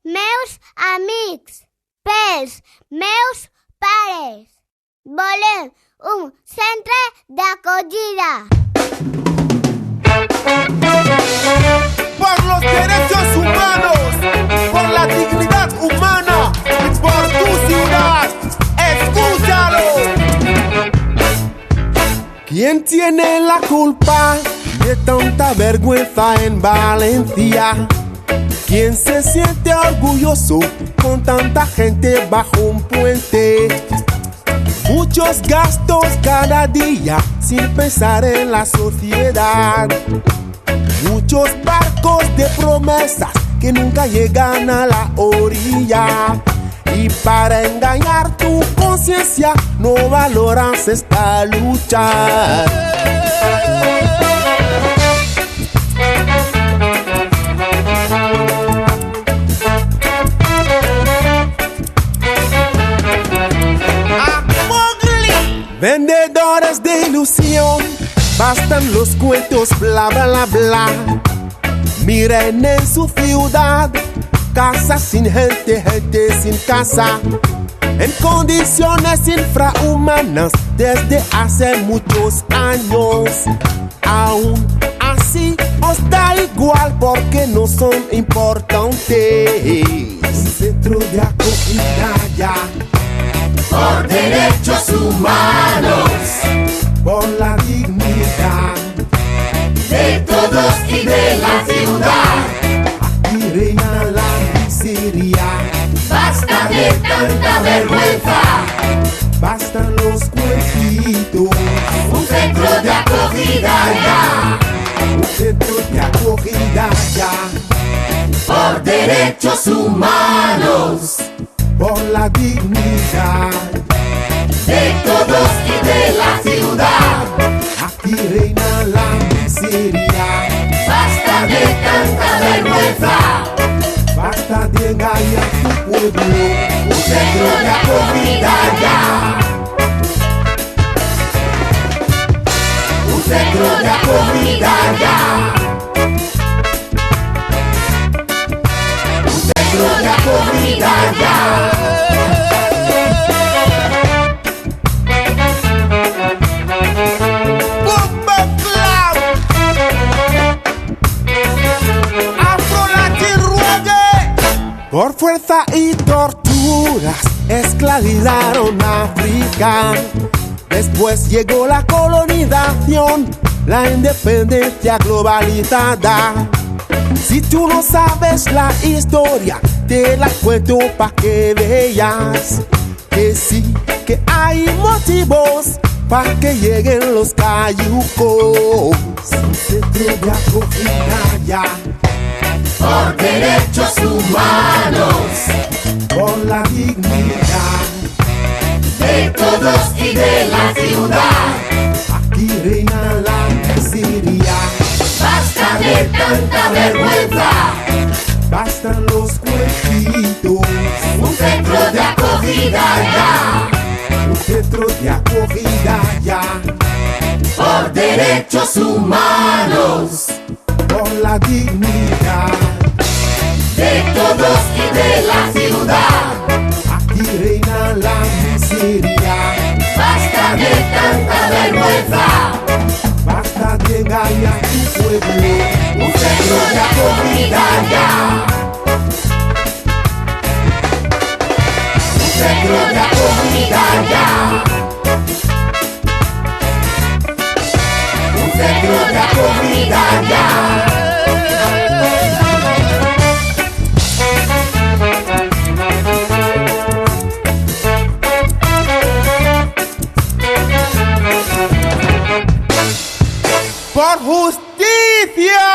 meus amics, pels meus pares. Volem un centre d'acollida. Por los derechos humanos, por la dignidad humana y por tu ciudad. ¡Escúchalo! ¿Quién tiene la culpa de tanta vergüenza en Valencia? ¿Quién se siente orgulloso con tanta gente bajo un puente? Muchos gastos cada día sin pensar en la sociedad. Muchos barcos de promesas que nunca llegan a la orilla. Y para engañar tu conciencia no valoras esta lucha. Vendedores de ilusión, bastan los cuentos bla bla bla. Miren en su ciudad, casa sin gente, gente sin casa, en condiciones infrahumanas desde hace muchos años. Aún así os da igual porque no son importantes. Un centro de acogida ya, por derechos humanos, por la dignidad de todos y de la ciudad. Aquí reina la miseria, basta de tanta vergüenza, bastan los cuentitos. Un centro de acogida ya, un centro de acogida ya, por derechos humanos, por la dignidad de todos y de la ciudad. Aquí reina la miseria, basta de tanta vergüenza, basta de engañar tu pueblo. Un centro de acogida ya, un centro de acogida ya, un centro de acogida ya. Por fuerza y torturas esclavizaron a África. Después llegó la colonización, la independencia globalizada. Si tú no sabes la historia, te la cuento pa' que veas que sí, que hay motivos pa' que lleguen los cayucos. Un centro de acogida ya, por derechos humanos, por la dignidad de todos y de la ciudad. Aquí reina la miseria, basta de tanta vergüenza, bastan los cuentitos. Un centro de acogida ya, un centro de acogida ya, por derechos humanos, por la dignidad de todos y de la ciudad. Aquí reina la miseria, basta de tanta vergüenza, basta de engañar tu pueblo. Un centro de acogida ya, un centro de acogida ya, un centro de acogida ya. Por justicia.